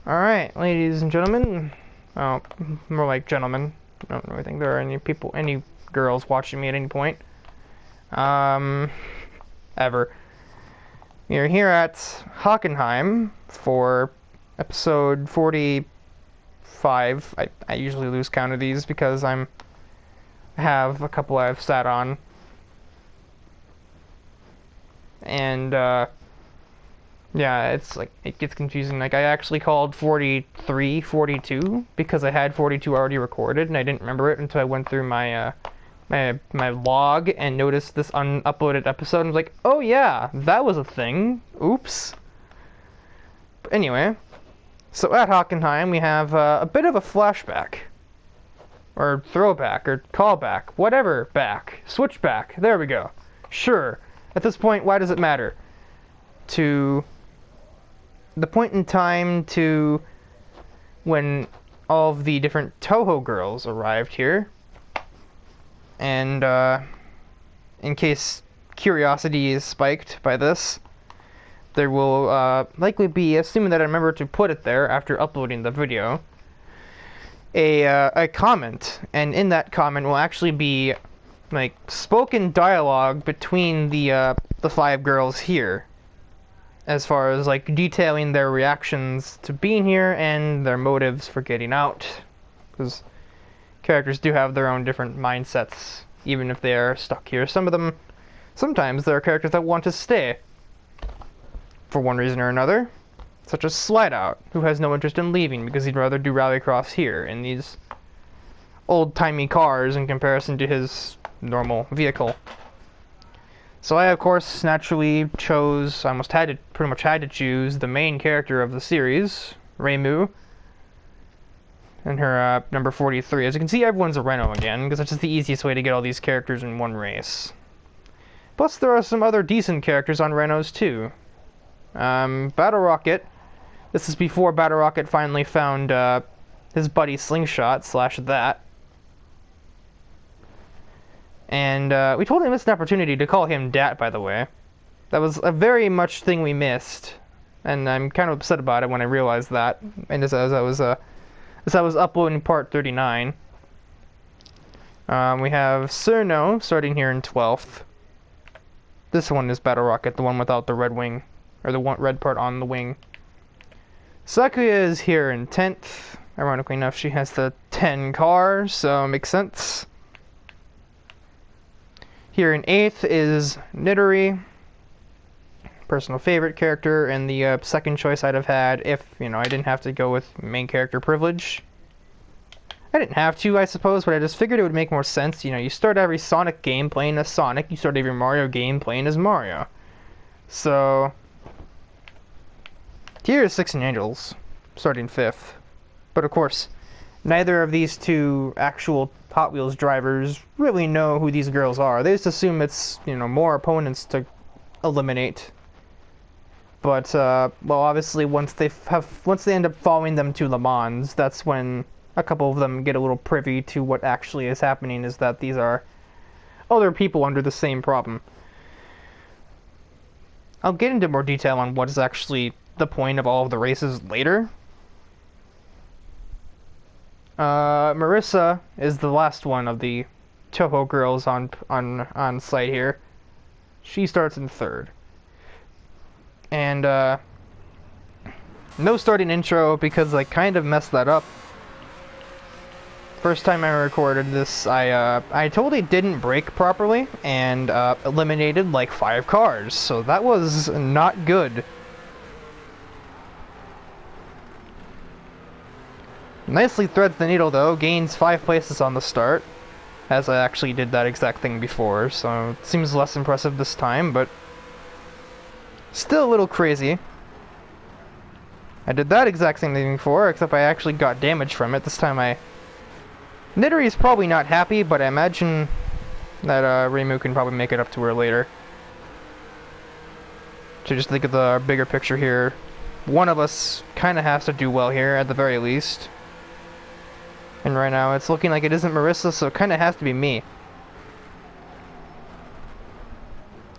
Alright, ladies and gentlemen. Oh, more like gentlemen. I don't really think there are any people, any girls watching me at any point. Ever. We are here at Hockenheim for episode 45. I usually lose count of these because I have a couple I've sat on. And, yeah, it's like, it gets confusing. Like, I actually called 43 42 because I had 42 already recorded and I didn't remember it until I went through my log and noticed this unuploaded episode and was like, oh yeah, that was a thing. Oops. But anyway, so at Hockenheim we have a bit of a flashback. Or throwback, or callback, whatever back. Switchback, there we go. Sure. At this point, why does it matter? To the point in time to when all of the different Touhou girls arrived here. And in case curiosity is spiked by this, there will likely be, assuming that I remember to put it there after uploading the video, a comment, and in that comment will actually be like spoken dialogue between the five girls here, as far as like detailing their reactions to being here and their motives for getting out, because characters do have their own different mindsets, even if they are stuck here. Sometimes there are characters that want to stay for one reason or another, such as Slideout, who has no interest in leaving because he'd rather do Rallycross here in these old-timey cars in comparison to his normal vehicle. So I, of course, naturally chose, pretty much had to choose the main character of the series, Reimu, and her number 43. As you can see, everyone's a Renault again, because it's just the easiest way to get all these characters in one race. Plus, there are some other decent characters on Renaults, too. Battle Rocket. This is before Battle Rocket finally found his buddy Slingshot / that. And we totally missed an opportunity to call him Dat, by the way. That was a very much thing we missed. And I'm kind of upset about it when I realized that. And as I was uploading part 39. We have Cerno starting here in 12th. This one is Battle Rocket, the one without the red wing, or the red part on the wing. Sakuya is here in 10th. Ironically enough, she has the 10 car, so it makes sense. Here in 8th is Nidori. Personal favorite character, and the second choice I'd have had if, I didn't have to go with main character privilege. I didn't have to, I suppose, but I just figured it would make more sense. You start every Sonic game playing as Sonic, you start every Mario game playing as Mario. So here is Six Angels, starting 5th. But of course, neither of these two actual Hot Wheels drivers really know who these girls are. They just assume it's, more opponents to eliminate. But, well, obviously, once they end up following them to Le Mans, that's when a couple of them get a little privy to what actually is happening, is that these are other people under the same problem. I'll get into more detail on what is actually the point of all of the races later. Marissa is the last one of the Touhou girls on site here. She starts in 3rd. And, no starting intro because I kind of messed that up. First time I recorded this, I totally didn't brake properly and eliminated like 5 cars, so that was not good. Nicely threads the needle though, gains 5 places on the start, as I actually did that exact thing before, so it seems less impressive this time, but still a little crazy. I did that exact same thing before, except I actually got damage from it. This time Nidori is probably not happy, but I imagine that Reimu can probably make it up to her later. So just think of the bigger picture here. One of us kind of has to do well here, at the very least. And right now, it's looking like it isn't Marissa, so it kind of has to be me.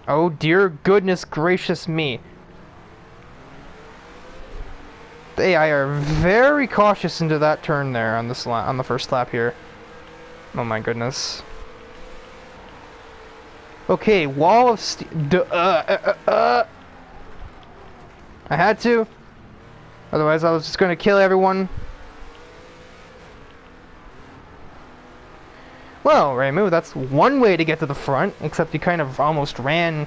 Oh dear goodness gracious me. The AI are very cautious into that turn there on this on the first lap here. Oh my goodness. Okay, wall of steel. I had to. Otherwise, I was just gonna kill everyone. Well, Reimu, that's one way to get to the front, except you kind of almost ran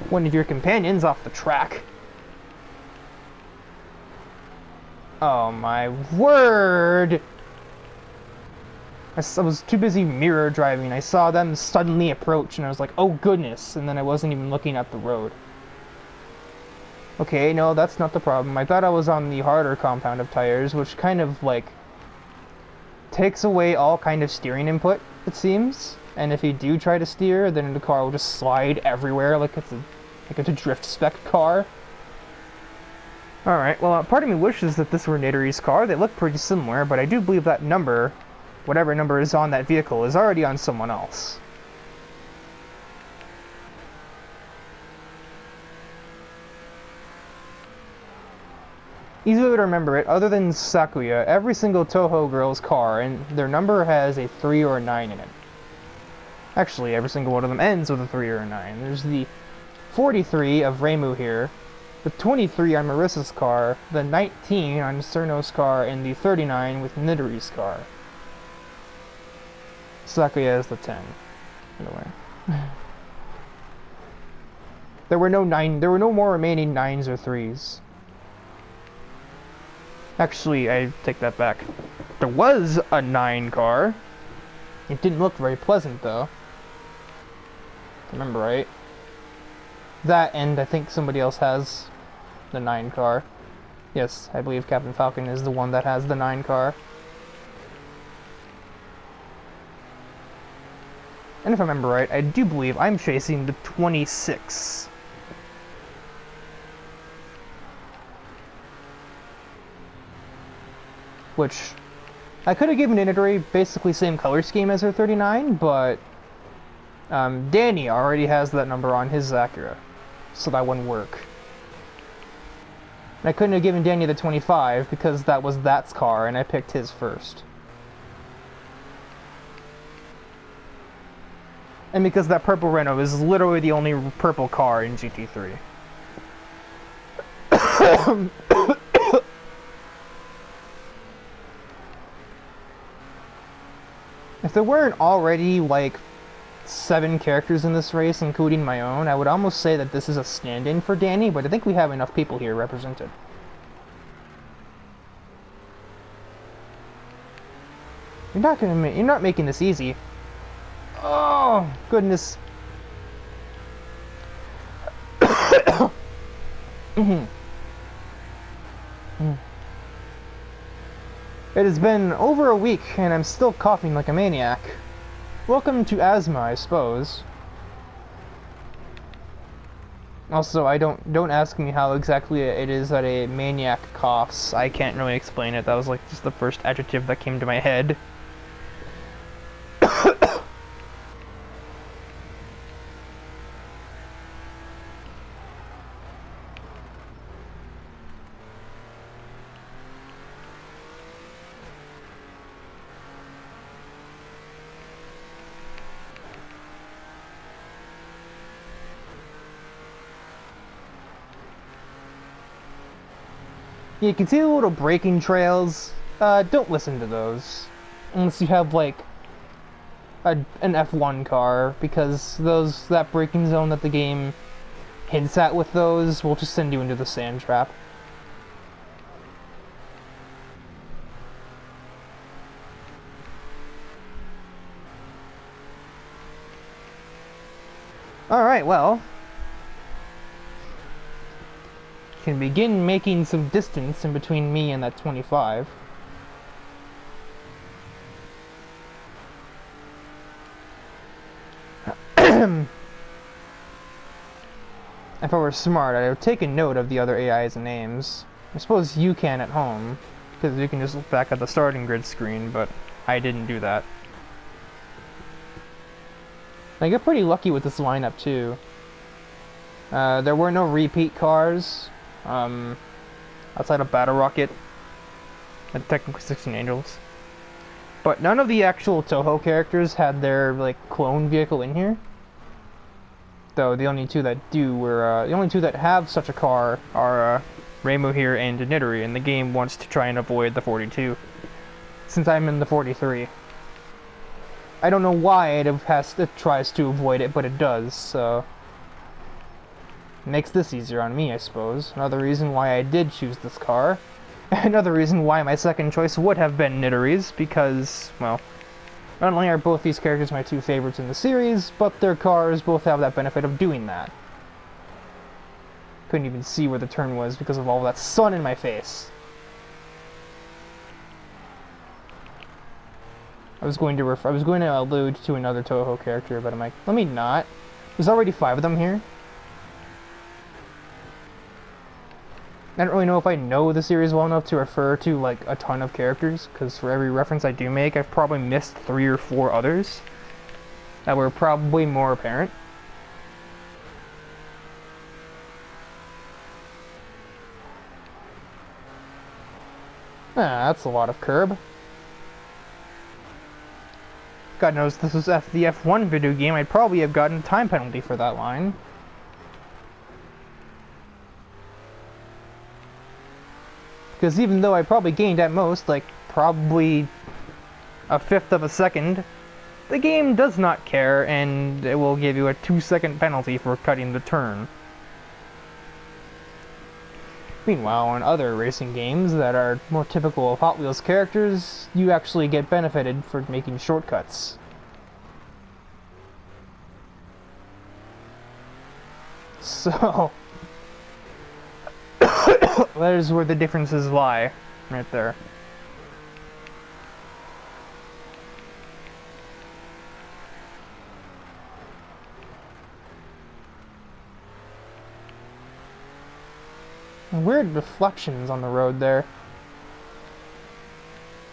one of your companions off the track. Oh my word! I was too busy mirror driving. I saw them suddenly approach and I was like, oh goodness, and then I wasn't even looking at the road. Okay, no, that's not the problem. I thought I was on the harder compound of tires, which kind of, like, takes away all kind of steering input, it seems. And if you do try to steer, then the car will just slide everywhere like it's a drift spec car. Alright, well, part of me wishes that this were Nidori's car. They look pretty similar, but I do believe that number, whatever number is on that vehicle, is already on someone else. Easy way to remember it, other than Sakuya, every single Touhou girl's car, and their number has a 3 or a 9 in it. Actually, every single one of them ends with a 3 or a 9. There's the 43 of Reimu here, the 23 on Marissa's car, the 19 on Cerno's car, and the 39 with Nidori's car. Sakuya is the 10, by the way. There were no more remaining 9s or 3s. Actually, I take that back. There was a 9 car. It didn't look very pleasant, though. If I remember right. That, and I think somebody else has the 9 car. Yes, I believe Captain Falcon is the one that has the 9 car. And if I remember right, I do believe I'm chasing the 26. Which, I could have given Nidori basically same color scheme as her 39, but Danny already has that number on his Acura, so that wouldn't work. And I couldn't have given Danny the 25 because that was that's car, and I picked his first. And because that purple Renault is literally the only purple car in GT3. If there weren't already, like, 7 characters in this race, including my own, I would almost say that this is a stand-in for Danny, but I think we have enough people here represented. You're not making this easy. Oh, goodness. It has been over a week, and I'm still coughing like a maniac. Welcome to asthma, I suppose. Also, don't ask me how exactly it is that a maniac coughs. I can't really explain it. That was like just the first adjective that came to my head. You can see the little braking trails. Don't listen to those. Unless you have, like, an F1 car, because that braking zone that the game hints at with those will just send you into the sand trap. Alright, well, can begin making some distance in between me and that 25. If I were smart, I would take a note of the other AI's names. I suppose you can at home, because you can just look back at the starting grid screen, but I didn't do that. I got pretty lucky with this lineup, too. There were no repeat cars. I outside of Battle Rocket, and technically 16 Angels. But none of the actual Touhou characters had their like clone vehicle in here. Though the only two that do were the only two that have such a car are Reimu here and Nidori, and the game wants to try and avoid the 42. Since I'm in the 43. I don't know why it tries to avoid it, but it does, so it makes this easier on me, I suppose. Another reason why I did choose this car. Another reason why my second choice would have been Nidori's, because, well, not only are both these characters my two favorites in the series, but their cars both have that benefit of doing that. Couldn't even see where the turn was because of all that sun in my face. I was going to allude to another Touhou character, but I'm like, let me not. There's already 5 of them here. I don't really know if I know the series well enough to refer to like a ton of characters, because for every reference I do make, I've probably missed 3 or 4 others that were probably more apparent. Ah, that's a lot of curb. God knows, this was the F1 video game, I'd probably have gotten a time penalty for that line. Because even though I probably gained at most, like, probably a 1/5 of a second, the game does not care, and it will give you a 2-second penalty for cutting the turn. Meanwhile, in other racing games that are more typical of Hot Wheels characters, you actually get benefited for making shortcuts. So, that is where the differences lie, right there. Weird reflections on the road there.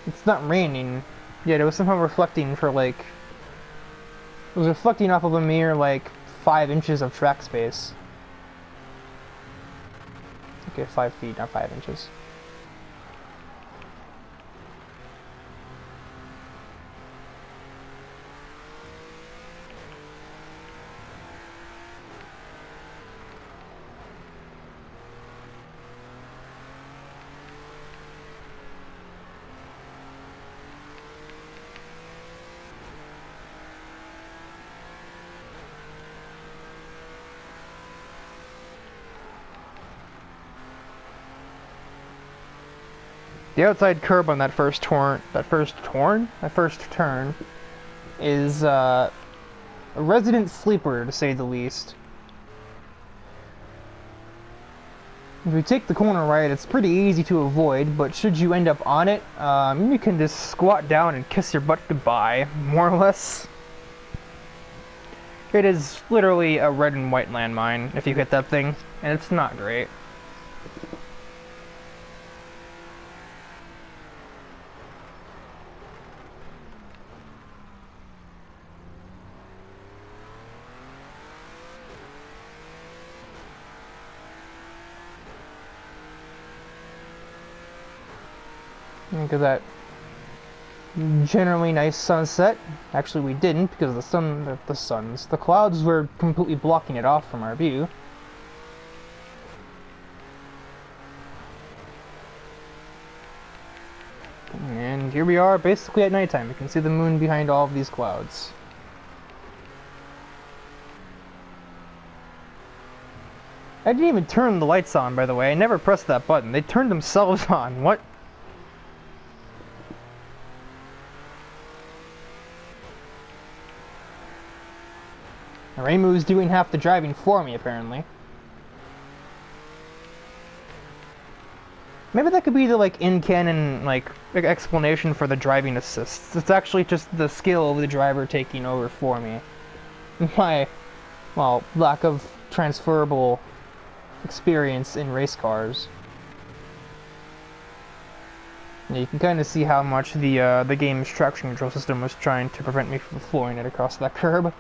It's not raining, yet it was somehow reflecting for like... It was reflecting off of a mere like 5 inches of track space. Okay, 5 feet, not 5 inches. The outside curb on that first turn is a resident sleeper, to say the least. If you take the corner right, it's pretty easy to avoid, but should you end up on it, you can just squat down and kiss your butt goodbye, more or less. It is literally a red and white landmine if you hit that thing, and it's not great. Look at that generally nice sunset. Actually, we didn't because the clouds were completely blocking it off from our view. And here we are, basically at nighttime. You can see the moon behind all of these clouds. I didn't even turn the lights on, by the way. I never pressed that button. They turned themselves on. What? Reimu's doing half the driving for me, apparently. Maybe that could be the, like, in-canon, like, explanation for the driving assists. It's actually just the skill of the driver taking over for me. My, well, lack of transferable experience in race cars. And you can kind of see how much the game's traction control system was trying to prevent me from flooring it across that curb.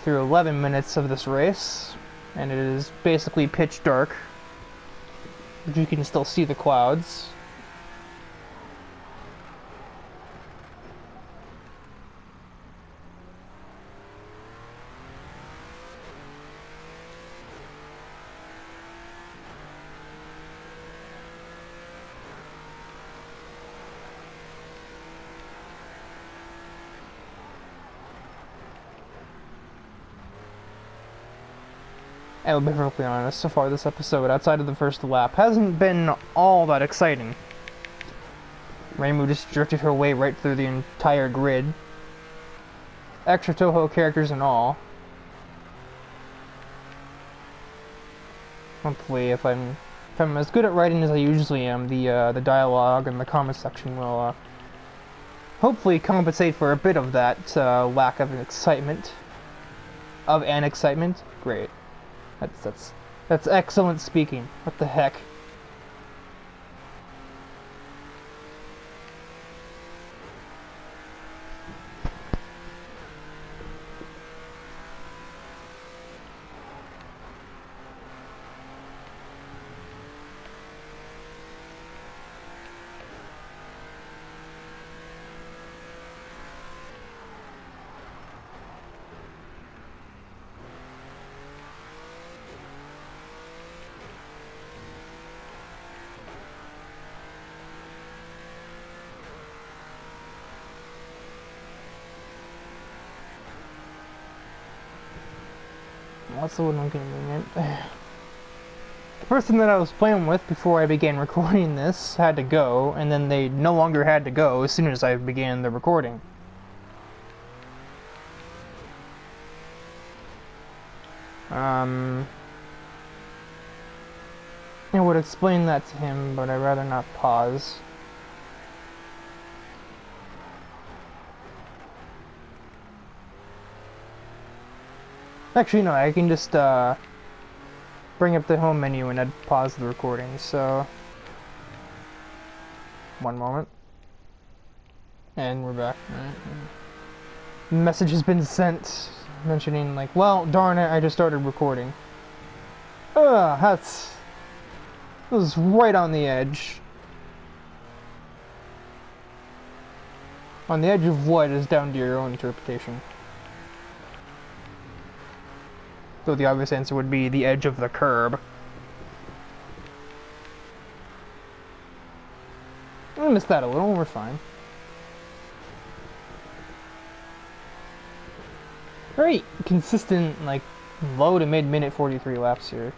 through 11 minutes of this race, and it is basically pitch dark, but you can still see the clouds. And I'll be perfectly honest, so far this episode, outside of the first lap, hasn't been all that exciting. Reimu just drifted her way right through the entire grid. Extra Touhou characters and all. Hopefully, if I'm as good at writing as I usually am, the dialogue and the comment section will hopefully compensate for a bit of that lack of excitement. Great. That's excellent speaking. What the heck? That's a little inconvenient. The person that I was playing with before I began recording this had to go, and then they no longer had to go as soon as I began the recording. I would explain that to him, but I'd rather not pause. Actually, no, I can just bring up the home menu and I'd pause the recording, so... One moment. And we're back. Message has been sent, mentioning, like, well, darn it, I just started recording. That was right on the edge. On the edge of what is down to your own interpretation. So the obvious answer would be the edge of the curb. I missed that a little, we're fine. Very consistent, like, low to mid-minute 43 laps here.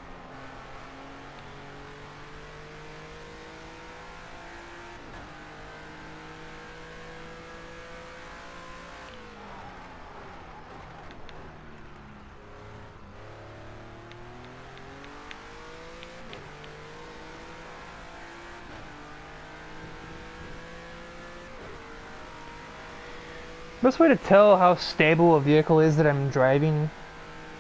Best way to tell how stable a vehicle is that I'm driving,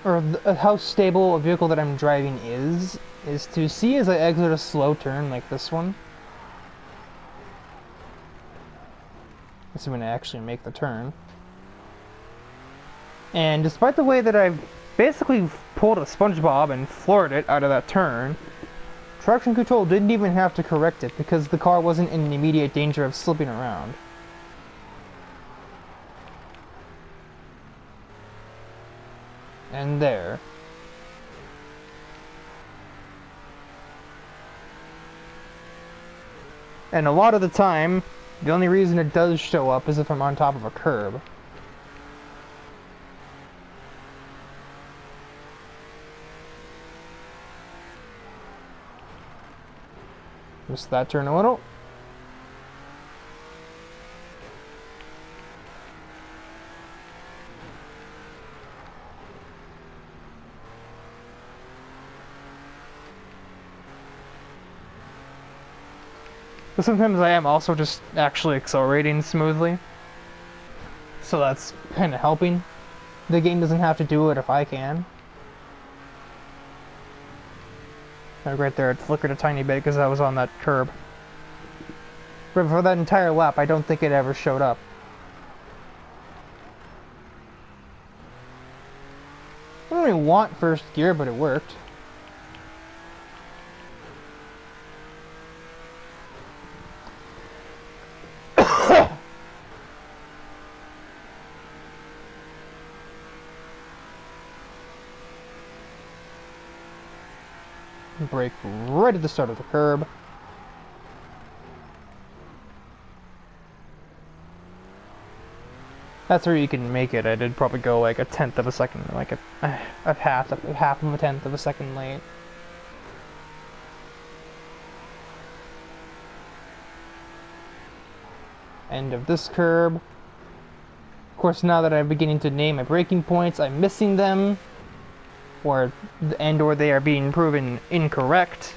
or how stable a vehicle that I'm driving is to see as I exit a slow turn like this one. This is when I actually make the turn. And despite the way that I've basically pulled a SpongeBob and floored it out of that turn, traction control didn't even have to correct it because the car wasn't in immediate danger of slipping around. And there. And a lot of the time, the only reason it does show up is if I'm on top of a curb. Missed that turn a little. But sometimes I am also just actually accelerating smoothly. So that's kind of helping. The game doesn't have to do it if I can. Like right there, it flickered a tiny bit because I was on that curb. But for that entire lap, I don't think it ever showed up. didn't want first gear, but it worked. Brake right at the start of the curb. That's where you can make it. I did probably go like a tenth of a second, like a half of a tenth of a second late. End of this curb. Of course, now that I'm beginning to name my braking points, I'm missing them, or they are being proven incorrect.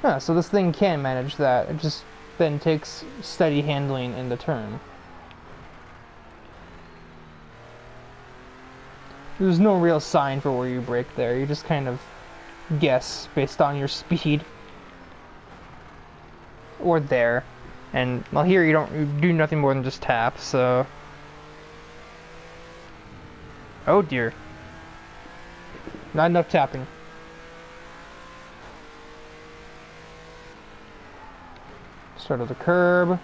Huh, so this thing can manage that. It just then takes steady handling in the turn. There's no real sign for where you brake there. You just kind of guess based on your speed. Or there. And, well, here you do nothing more than just tap, so... Oh dear. Not enough tapping. Start of the curb.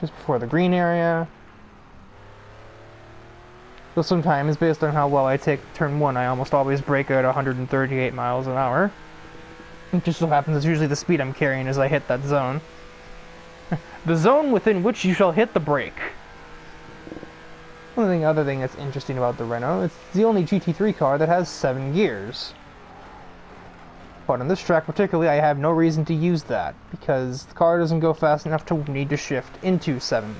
Just before the green area. So sometimes, based on how well I take turn 1, I almost always brake at 138 miles an hour. It just so happens it's usually the speed I'm carrying as I hit that zone. The zone within which you shall hit the brake. Other thing that's interesting about the Renault, it's the only GT3 car that has 7 gears. But on this track particularly, I have no reason to use that, because the car doesn't go fast enough to need to shift into 7th.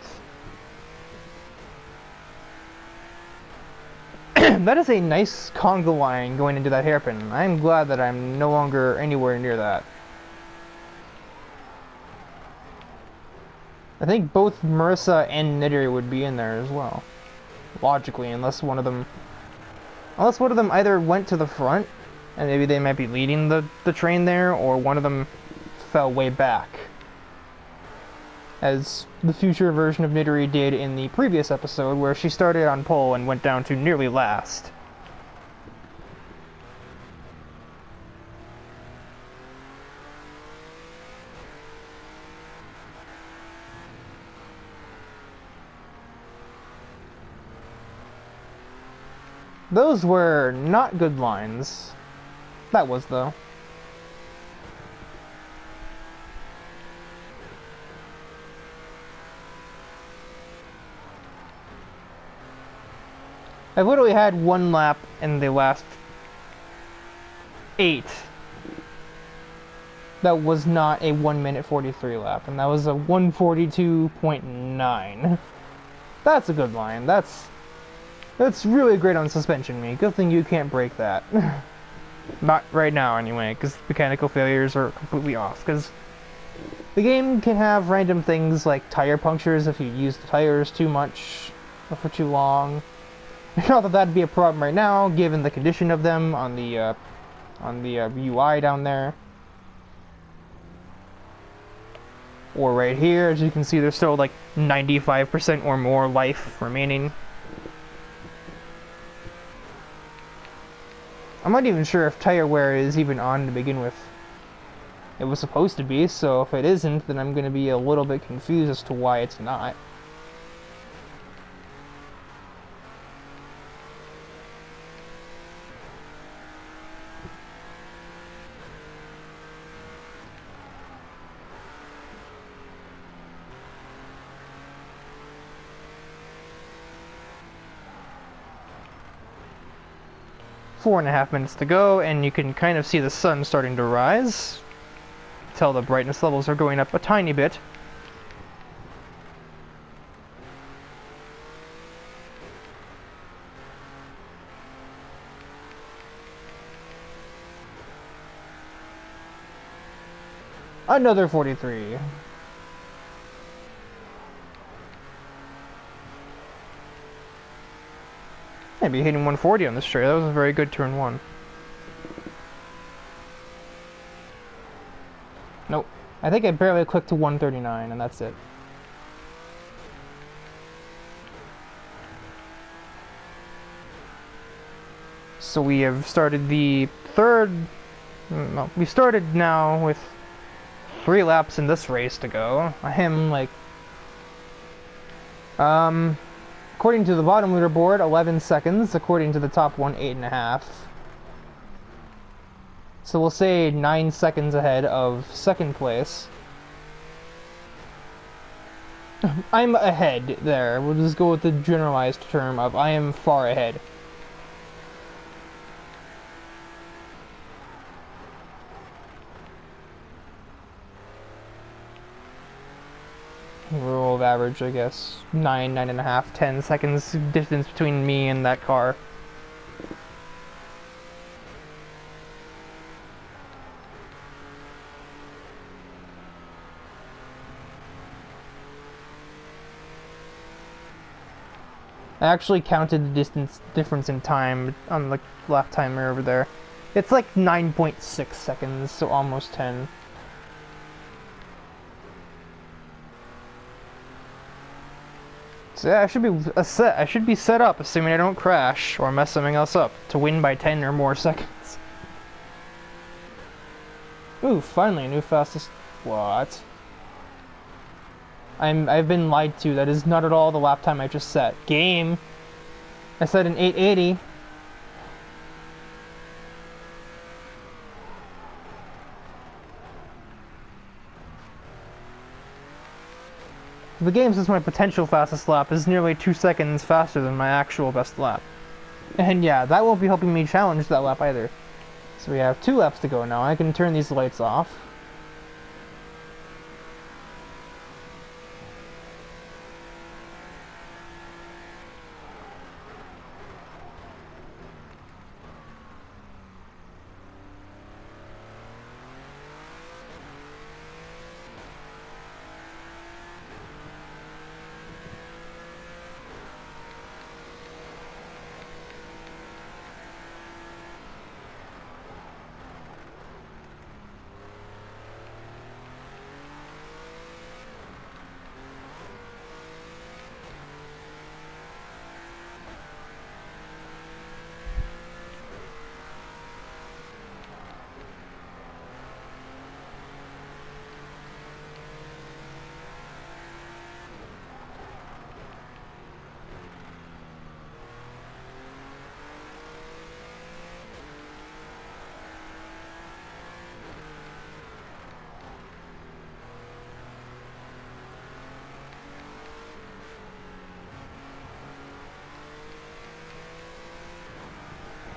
That is a nice conga line going into that hairpin. I'm glad that I'm no longer anywhere near that. I think both Marissa and Nidiri would be in there as well. Logically, unless one of them either went to the front, and maybe they might be leading the train there, or one of them fell way back. As the future version of Nidiri did in the previous episode, where she started on pole and went down to nearly last. Those were not good lines. That was, though. I've literally had one lap in the last 8 that was not a 1:43 lap, and that was a 1:42.9. That's a good line. That's really great on suspension, me. Good thing you can't break that. Not right now, anyway, because mechanical failures are completely off. Because the game can have random things like tire punctures if you use the tires too much or for too long. Not that that'd be a problem right now, given the condition of them on the UI down there. Or right here, as you can see, there's still like 95% or more life remaining. I'm not even sure if tire wear is even on to begin with. It was supposed to be, so if it isn't, then I'm going to be a little bit confused as to why it's not. 4.5 minutes to go, and you can kind of see the sun starting to rise. Tell the brightness levels are going up a tiny bit. Another 43. Maybe hitting 140 on this straight. That was a very good turn one. Nope. I think I barely clicked to 139, and that's it. So we have started the third... No, we started now with 3 laps in this race to go. I am, like... according to the bottom leaderboard, 11 seconds. According to the top one, 8.5. So we'll say 9 seconds ahead of second place. I'm ahead there. We'll just go with the generalized term of I am far ahead. Rule of average, I guess. 9.5, 10 seconds distance between me and that car. I actually counted the distance difference in time on the lap timer over there. It's like 9.6 seconds, so almost 10. So yeah, I should be set up, assuming I don't crash or mess something else up, to win by 10 or more seconds. Ooh, finally a new fastest. What? I've been lied to. That is not at all the lap time I just set. Game. I set an 880. The game says my potential fastest lap is nearly 2 seconds faster than my actual best lap. And yeah, that won't be helping me challenge that lap either. So we have 2 laps to go now. I can turn these lights off.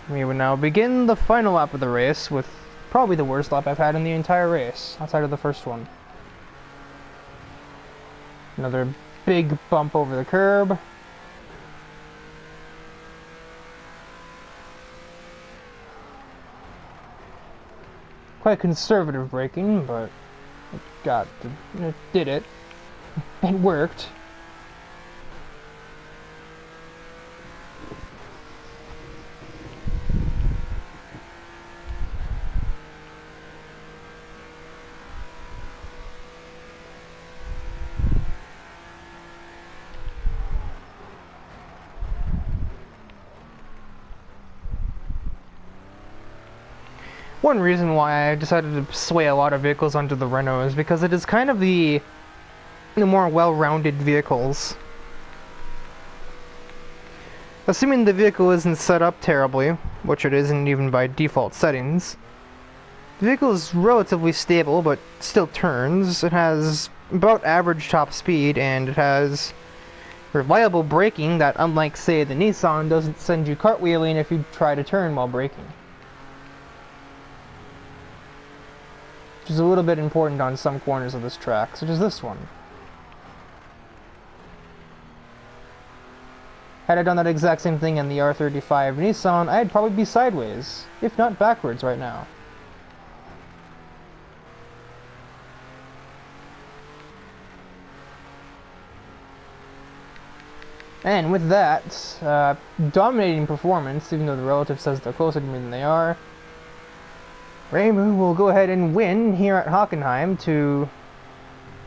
We will now begin the final lap of the race with probably the worst lap I've had in the entire race, outside of the first one. Another big bump over the curb. Quite conservative braking, but it did it. It worked. One reason why I decided to sway a lot of vehicles onto the Renault is because it is kind of the more well-rounded vehicles. Assuming the vehicle isn't set up terribly, which it isn't even by default settings, the vehicle is relatively stable but still turns. It has about average top speed, and it has reliable braking that, unlike say the Nissan, doesn't send you cartwheeling if you try to turn while braking. Which is a little bit important on some corners of this track, such as this one. Had I done that exact same thing in the R35 Nissan, I'd probably be sideways, if not backwards right now. And with that, dominating performance, even though the relative says they're closer to me than they are, Reimu will go ahead and win here at Hockenheim to...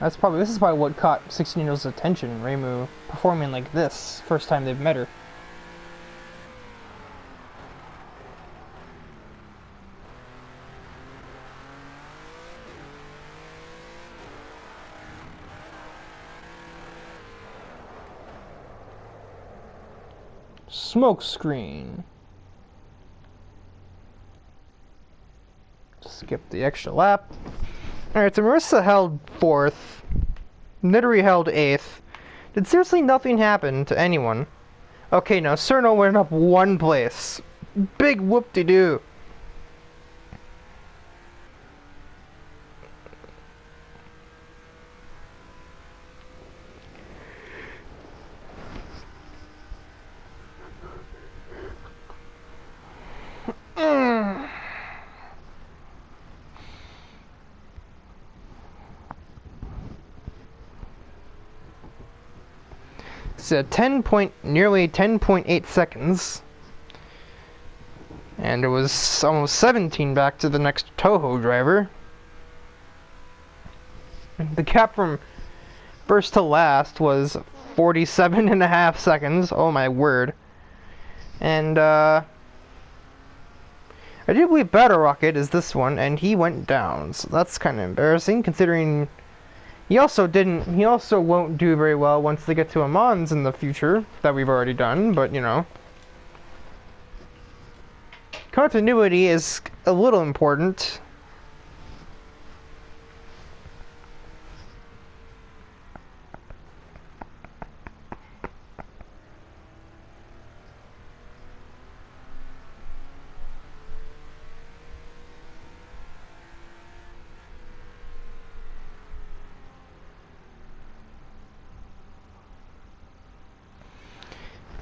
this is probably what caught 16-year-old's attention, Reimu performing like this, first time they've met her. Smoke screen. Skip the extra lap. Alright, so Marissa held 4th. Nidori held 8th. Did seriously nothing happen to anyone? Okay, now Cerno went up 1 place. Big whoop-de-doo. It's nearly 10.8 seconds. And it was almost 17 back to the next Touhou driver. The gap from first to last was 47.5 seconds. Oh my word. And I do believe Battle Rocket is this one, and he went down. So that's kind of embarrassing, considering he also won't do very well once they get to Amans in the future, that we've already done, but you know. Continuity is a little important.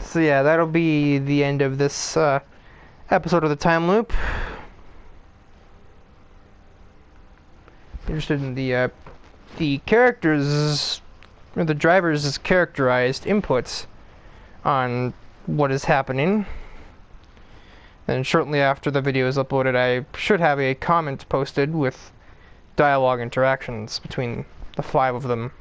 So yeah, that'll be the end of this episode of the time loop. Interested in the characters, or the drivers' characterized inputs on what is happening. And shortly after the video is uploaded, I should have a comment posted with dialogue interactions between the 5 of them.